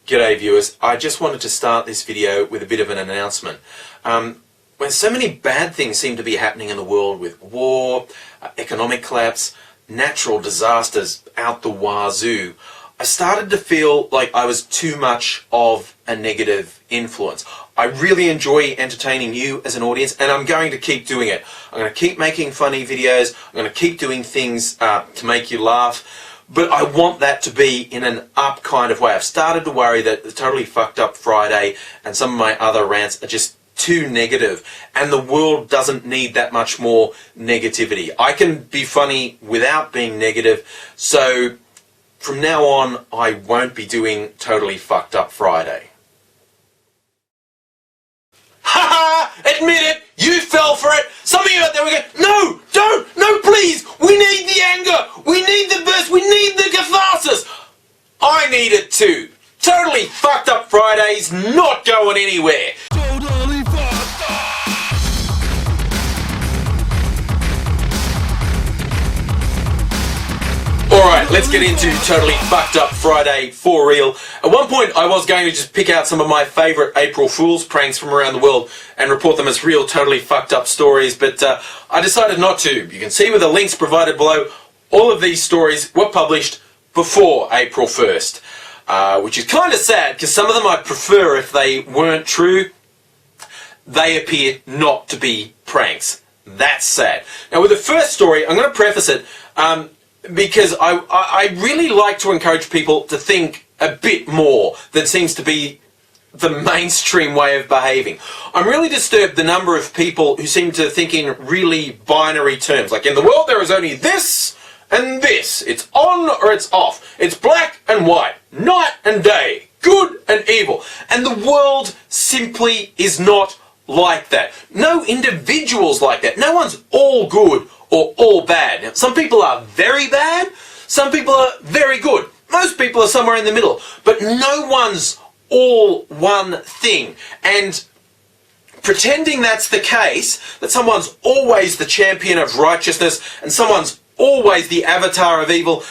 G'day viewers, I just wanted to start this video with a bit of an announcement. When so many bad things seem to be happening in the world with war, economic collapse, natural disasters out the wazoo, I started to feel like I was too much of a negative influence. I really enjoy entertaining you as an audience, and I'm going to keep doing it. I'm going to keep making funny videos, I'm going to keep doing things to make you laugh. But I want that to be in an up kind of way. I've started to worry that the Totally Fucked Up Friday and some of my other rants are just too negative, and the world doesn't need that much more negativity. I can be funny without being negative, so from now on I won't be doing Totally Fucked Up Friday. Haha! Admit it! You fell for it! Some of you out there were going, no! Don't! No, please! We need the anger! We need the burst! We need the catharsis! I need it too! Totally Fucked Up Friday's not going anywhere! Totally fucked up! Alright, let's get into Totally Fucked Up Friday for real. At one point I was going to just pick out some of my favourite April Fool's pranks from around the world and report them as real totally fucked up stories, but I decided not to. You can see with the links provided below, all of these stories were published before April 1st, which is kind of sad because some of them I'd prefer if they weren't true. They appear not to be pranks. That's sad. Now with the first story, I'm going to preface it because I really like to encourage people to think a bit more than seems to be the mainstream way of behaving. I'm really disturbed the number of people who seem to think in really binary terms. Like, in the world there is only this and this. It's on or it's off. It's black and white. Night and day. Good and evil. And the world simply is not like that. No individual's like that. No one's all good or all bad. Now, some people are very bad. Some people are very good. Most people are somewhere in the middle. But no one's all one thing. And pretending that's the case, that someone's always the champion of righteousness and someone's always the avatar of evil,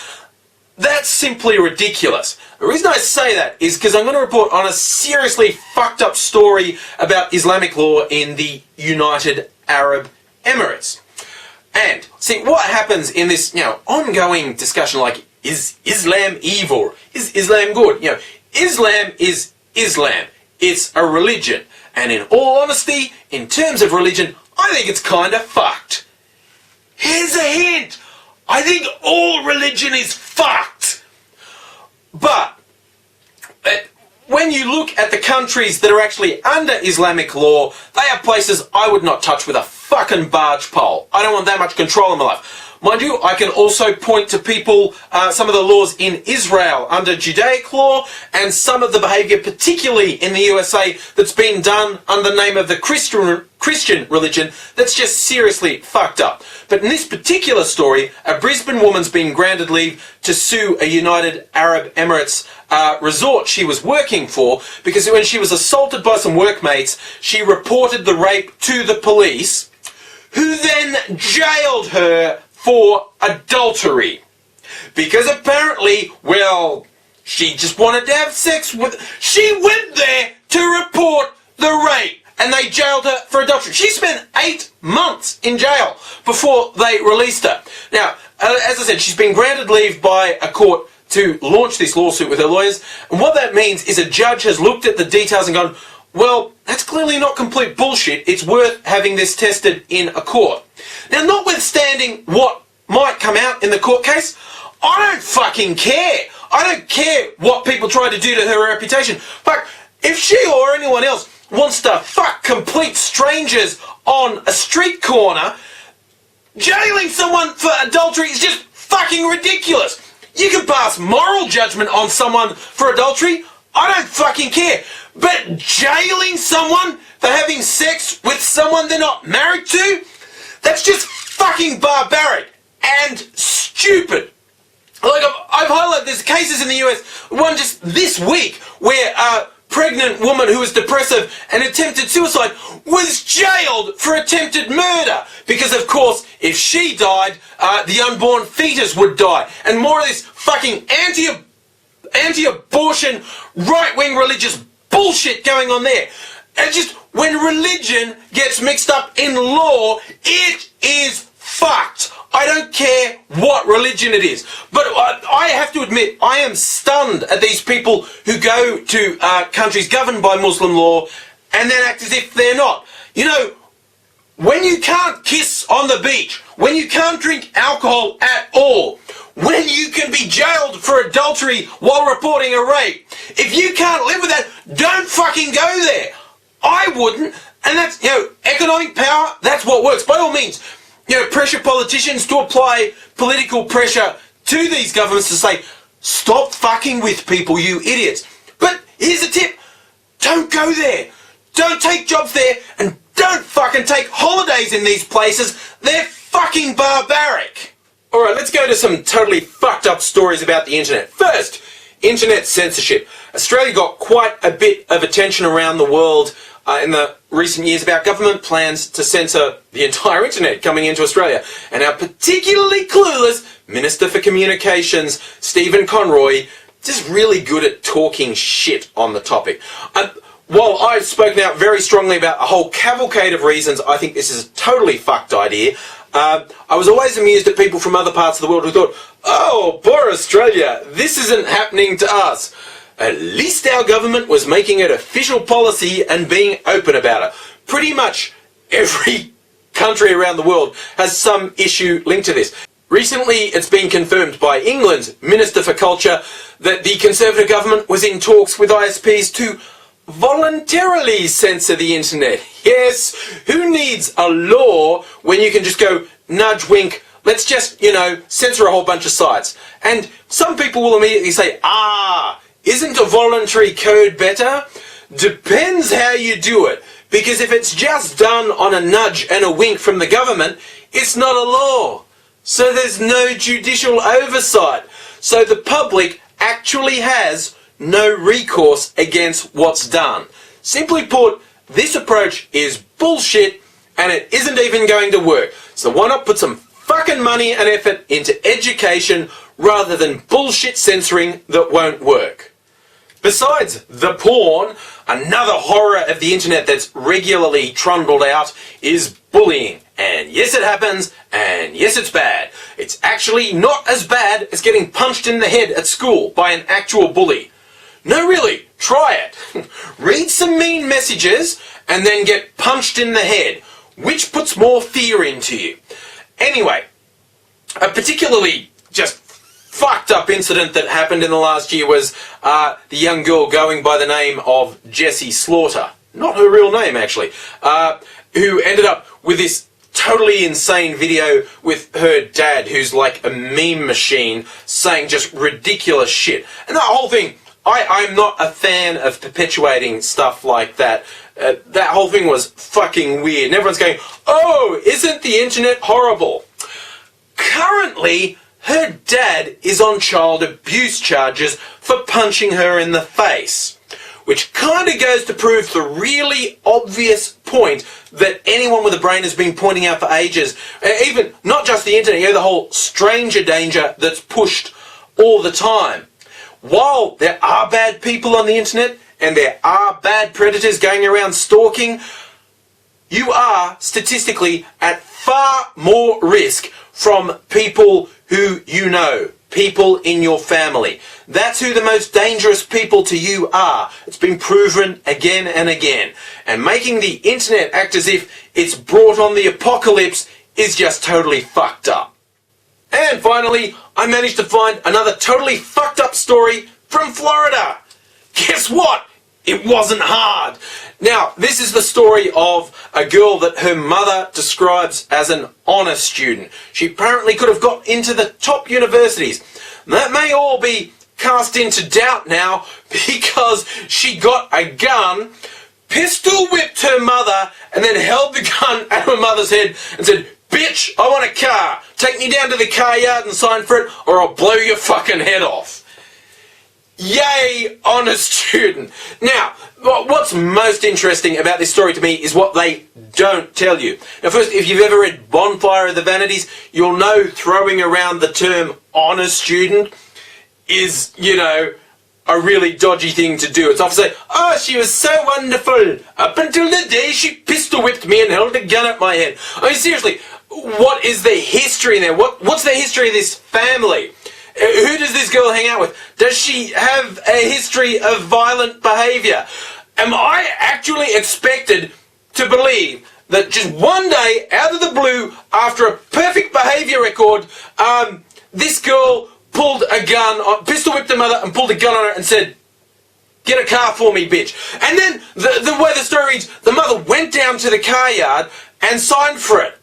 that's simply ridiculous. The reason I say that is because I'm going to report on a seriously fucked up story about Islamic law in the United Arab Emirates. And see, what happens in this, ongoing discussion, like, is Islam evil? Is Islam good? Islam is Islam. It's a religion. And in all honesty, in terms of religion, I think it's kind of fucked. Here's a hint. I think all religion is fucked. But when you look at the countries that are actually under Islamic law, they are places I would not touch with a fucking barge pole. I don't want that much control in my life. Mind you, I can also point to people, some of the laws in Israel under Judaic law, and some of the behaviour, particularly in the USA, that's been done under the name of the Christian religion, that's just seriously fucked up. But in this particular story, a Brisbane woman's been granted leave to sue a United Arab Emirates resort she was working for, because when she was assaulted by some workmates, she reported the rape to the police, who then jailed her for adultery. Because apparently, well, she just wanted to have sex with... She went there to report the rape, and they jailed her for adultery. She spent 8 months in jail before they released her. Now, as I said, she's been granted leave by a court to launch this lawsuit with her lawyers, and what that means is a judge has looked at the details and gone, well, that's clearly not complete bullshit. It's worth having this tested in a court. Now, notwithstanding what might come out in the court case, I don't fucking care. I don't care what people try to do to her reputation. But if she or anyone else wants to fuck complete strangers on a street corner, jailing someone for adultery is just fucking ridiculous. You can pass moral judgment on someone for adultery. I don't fucking care. But jailing someone for having sex with someone they're not married to? That's just fucking barbaric and stupid. Like, I've highlighted, there's cases in the US, one just this week, where a pregnant woman who was depressive and attempted suicide was jailed for attempted murder. Because, of course, if she died, the unborn fetus would die. And more of this fucking anti-abortion, right-wing religious bullshit going on there. And just when religion gets mixed up in law, it is fucked. I don't care what religion it is. But I have to admit, I am stunned at these people who go to countries governed by Muslim law and then act as if they're not. You know, when you can't kiss on the beach, when you can't drink alcohol at all, when you can be jailed for adultery while reporting a rape, if you can't live with that, don't fucking go there. I wouldn't. And that's, you know, economic power, that's what works. By all means, you know, pressure politicians to apply political pressure to these governments to say, stop fucking with people, you idiots. But here's a tip. Don't go there. Don't take jobs there, and don't fucking take holidays in these places. They're fucking barbaric. Alright, let's go to some totally fucked up stories about the internet. First, internet censorship. Australia got quite a bit of attention around the world in the recent years about government plans to censor the entire internet coming into Australia. And our particularly clueless Minister for Communications, Stephen Conroy, just really good at talking shit on the topic. While I've spoken out very strongly about a whole cavalcade of reasons I think this is a totally fucked idea, I was always amused at people from other parts of the world who thought, oh, poor Australia, this isn't happening to us. At least our government was making it official policy and being open about it. Pretty much every country around the world has some issue linked to this. Recently, it's been confirmed by England's Minister for Culture that the Conservative government was in talks with ISPs to voluntarily censor the internet. Yes, who needs a law when you can just go, nudge, wink, let's just, you know, censor a whole bunch of sites. And some people will immediately say, isn't a voluntary code better? Depends how you do it. Because if it's just done on a nudge and a wink from the government, it's not a law. So there's no judicial oversight. So the public actually has no recourse against what's done. Simply put, this approach is bullshit and it isn't even going to work. So why not put some fucking money and effort into education rather than bullshit censoring that won't work? Besides the porn, another horror of the internet that's regularly trundled out is bullying. And yes, it happens, and yes, it's bad. It's actually not as bad as getting punched in the head at school by an actual bully. No, really, try it. Read some mean messages and then get punched in the head. Which puts more fear into you? Anyway, a particularly just fucked up incident that happened in the last year was the young girl going by the name of Jessi Slaughter. Not her real name, actually. Who ended up with this totally insane video with her dad, who's like a meme machine, saying just ridiculous shit. And that whole thing, I'm not a fan of perpetuating stuff like that. That whole thing was fucking weird. And everyone's going, oh, isn't the internet horrible? Currently, her dad is on child abuse charges for punching her in the face. Which kind of goes to prove the really obvious point that anyone with a brain has been pointing out for ages. Even, not just the internet, you know, the whole stranger danger that's pushed all the time. While there are bad people on the internet, and there are bad predators going around stalking, you are, statistically, at far more risk from people who you know, people in your family. That's who the most dangerous people to you are. It's been proven again and again. And making the internet act as if it's brought on the apocalypse is just totally fucked up. And finally, I managed to find another totally fucked up story from Florida. Guess what? It wasn't hard. Now, this is the story of a girl that her mother describes as an honour student. She apparently could have got into the top universities. That may all be cast into doubt now because she got a gun, pistol whipped her mother, and then held the gun at her mother's head and said, "Bitch, I want a car. Take me down to the car yard and sign for it, or I'll blow your fucking head off." Yay, honour student. Now, what's most interesting about this story to me is what they don't tell you. Now first, if you've ever read Bonfire of the Vanities, you'll know throwing around the term honour student is, you know, a really dodgy thing to do. It's often say, oh, she was so wonderful up until the day she pistol whipped me and held a gun at my head. I mean, seriously, what is the history there? What's the history of this family? Who does this girl hang out with? Does she have a history of violent behaviour? Am I actually expected to believe that just one day, out of the blue, after a perfect behaviour record, this girl pulled a gun, pistol whipped her mother and pulled a gun on her and said, get a car for me, bitch. And then, the way the story reads, the mother went down to the car yard and signed for it.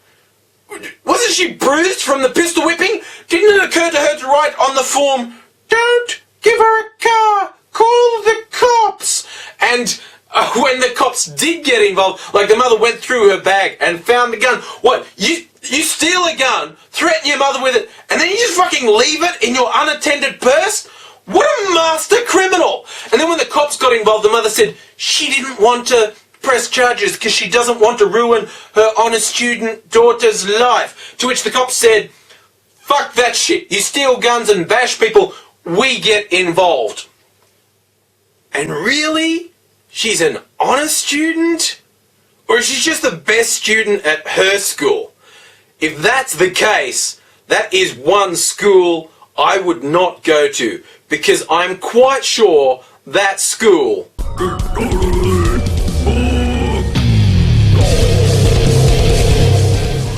Wasn't she bruised from the pistol whipping? Didn't it occur to her to write on the form, don't give her a car, call the cops? And when the cops did get involved, like the mother went through her bag and found the gun. What, you steal a gun, threaten your mother with it, and then you just fucking leave it in your unattended purse? What a master criminal! And then when the cops got involved, the mother said she didn't want to press charges because she doesn't want to ruin her honest student daughter's life. To which the cops said, fuck that shit. You steal guns and bash people, we get involved. And really? She's an honest student? Or is she just the best student at her school? If that's the case, that is one school I would not go to, because I'm quite sure that school...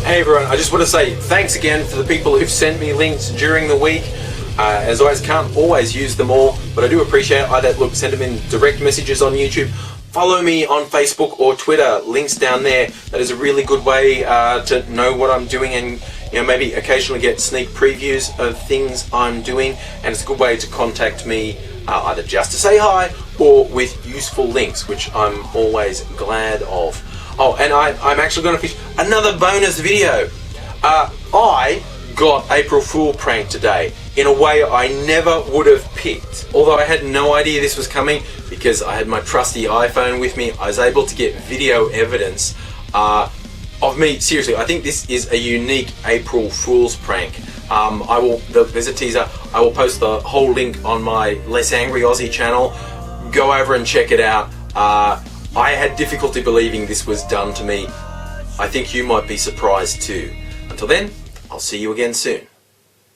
Hey everyone, I just want to say thanks again for the people who've sent me links during the week. As always, can't always use them all, but I do appreciate it. Either look, send them in direct messages on YouTube, follow me on Facebook or Twitter, links down there. That is a really good way to know what I'm doing and maybe occasionally get sneak previews of things I'm doing, and it's a good way to contact me either just to say hi or with useful links, which I'm always glad of. Oh, and I'm actually going to fish another bonus video. I got April Fool prank today in a way I never would have picked. Although I had no idea this was coming because I had my trusty iPhone with me, I was able to get video evidence of me. Seriously, I think this is a unique April Fool's prank. There's a teaser. I will post the whole link on my Less Angry Aussie channel. Go over and check it out. I had difficulty believing this was done to me. I think you might be surprised too. Until then, I'll see you again soon.